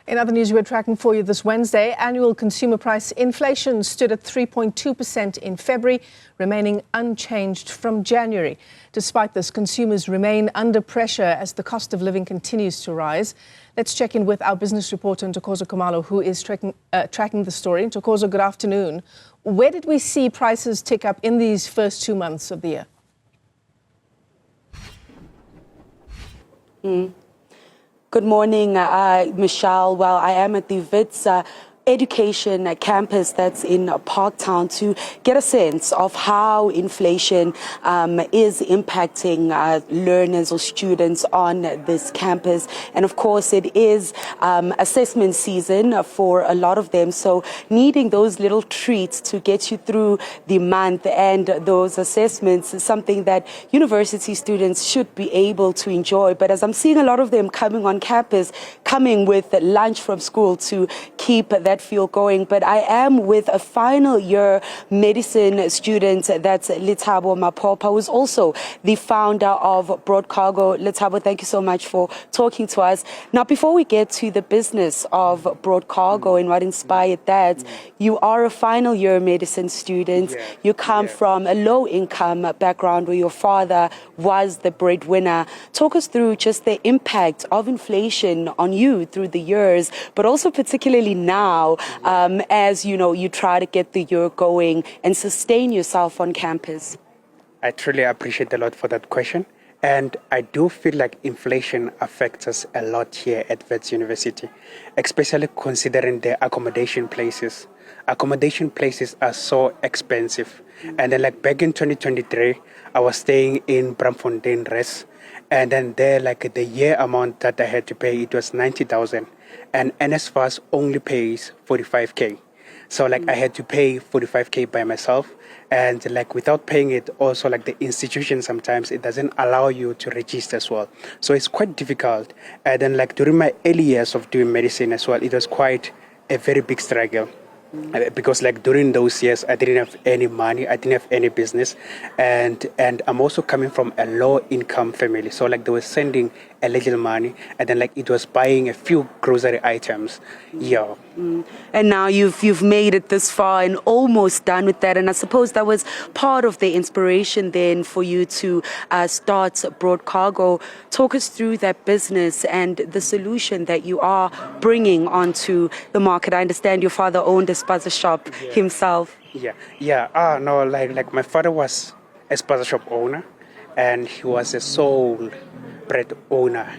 In other news we're tracking for you this Wednesday, annual consumer price inflation stood at 3.2% in February, remaining unchanged from January. Despite this, consumers remain under pressure as the cost of living continues to rise. Let's check in with our business reporter, Ntokozo Khumalo, who is tracking the story. Ntokozo, good afternoon. Where did we see prices tick up in these first 2 months of the year? Good morning, Michelle. Well, I am at the WITS education campus that's in Parktown to get a sense of how inflation is impacting learners or students on this campus. And of course, it is assessment season for a lot of them. So needing those little treats to get you through the month and those assessments is something that university students should be able to enjoy. But as I'm seeing a lot of them coming on campus, coming with lunch from school to keep that feel going. But I am with a final year medicine student, that's Lethabo Mapopa, who's also the founder of Broad Cargo. Lethabo, thank you so much for talking to us. Now, before we get to the business of Broad Cargo and what inspired that, you are a final year medicine student. You come from a low income background where your father was the breadwinner. Talk us through just the impact of inflation on you through the years, but also particularly now, as you know, you try to get the year going and sustain yourself on campus. I truly appreciate a lot for that question. And I do feel like inflation affects us a lot here at WITS University, especially considering the accommodation places. Accommodation places are so expensive. And then like back in 2023, I was staying in Bramfontein Res. And then there, like the year amount that I had to pay, it was 90,000. And NSFAS only pays 45K. So like I had to pay 45K by myself. And like without paying it, also like the institution sometimes it doesn't allow you to register as well. So it's quite difficult. And then like during my early years of doing medicine as well, it was quite a very big struggle. Because like during those years, I didn't have any money, I didn't have any business, and I'm also coming from a low income family. So like they were sending a little money, and then like it was buying a few grocery items. Yeah. And now you've made it this far and almost done with that. And I suppose that was part of the inspiration then for you to start Broad Cargo. Talk us through that business and the solution that you are bringing onto the market. I understand your father owned a Spaza shop himself. No, like my father was a Spaza shop owner, and he was a sole bread owner,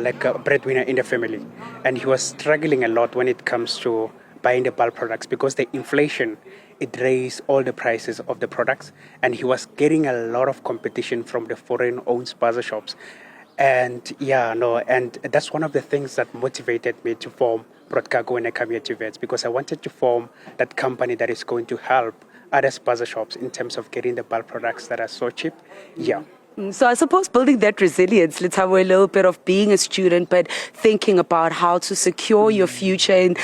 like a breadwinner in the family. And he was struggling a lot when it comes to buying the bulk products because the inflation, it raised all the prices of the products. And he was getting a lot of competition from the foreign-owned Spaza shops. And and that's one of the things that motivated me to form Broad Cargo when I came here to WITS, because I wanted to form that company that is going to help other Spaza shops in terms of getting the bulk products that are so cheap. So I suppose building that resilience, let's have a little bit of being a student, but thinking about how to secure your future and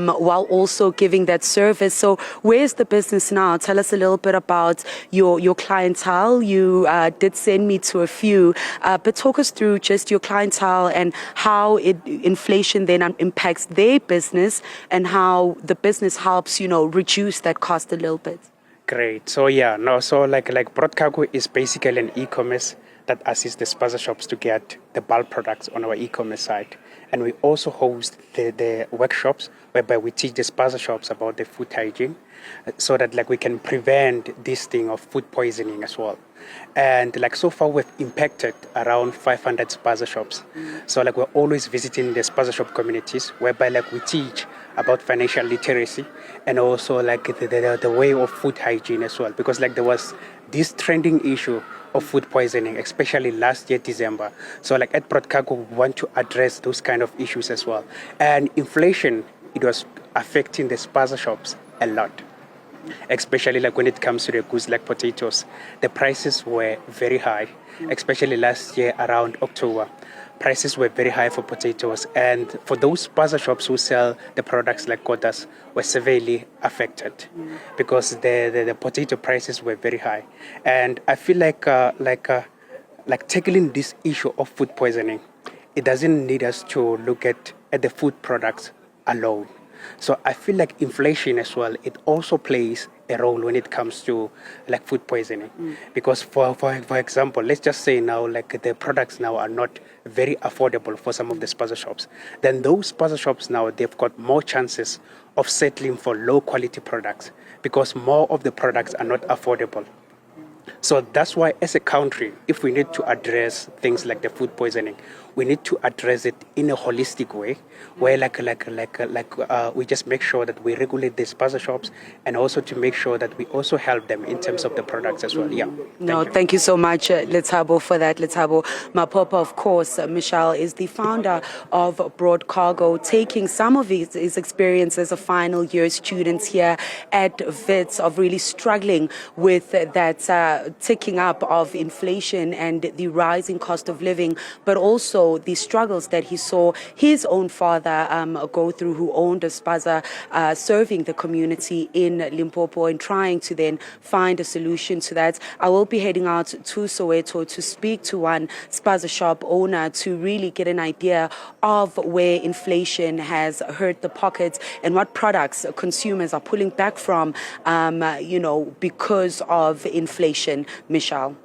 while also giving that service. So where's the business now? Tell us a little bit about your clientele. You did send me to a few, but talk us through just your clientele and how inflation then impacts their business and how the business helps, reduce that cost a little bit. Great. So like Broad Cargo is basically an e-commerce that assists the Spaza shops to get the bulk products on our e-commerce site. And we also host the workshops whereby we teach the Spaza shops about the food hygiene so that like we can prevent this thing of food poisoning as well. And like so far we've impacted around 500 Spaza shops. So like we're always visiting the Spaza shop communities whereby like we teach about financial literacy and also like the way of food hygiene as well, because like there was this trending issue of food poisoning, especially last year, December. So like at Broad Cargo, we want to address those kind of issues as well. And inflation, it was affecting the Spaza shops a lot, especially like when it comes to the goods like potatoes. The prices were very high, especially last year around October. Prices were very high for potatoes, and for those Spaza shops who sell the products like quotas were severely affected because the potato prices were very high. And I feel like tackling this issue of food poisoning, it doesn't need us to look at at the food products alone. So I feel like inflation as well, it also plays a role when it comes to like food poisoning. Because for example, let's just say now like the products now are not very affordable for some of the Spaza shops. Then those Spaza shops now, they've got more chances of settling for low quality products because more of the products are not affordable. So that's why as a country, if we need to address things like the food poisoning, we need to address it in a holistic way, where we just make sure that we regulate the Spaza shops and also to make sure that we also help them in terms of the products as well. Yeah. Thank you so much, Lethabo, for that. Lethabo Mapopa, of course, Michelle is the founder of Broad Cargo, taking some of his experience as a final year student here at WITS of really struggling with that ticking up of inflation and the rising cost of living, but also the struggles that he saw his own father go through, who owned a Spaza, serving the community in Limpopo and trying to then find a solution to that. I will be heading out to Soweto to speak to one Spaza shop owner to really get an idea of where inflation has hurt the pockets and what products consumers are pulling back from, because of inflation. Michelle.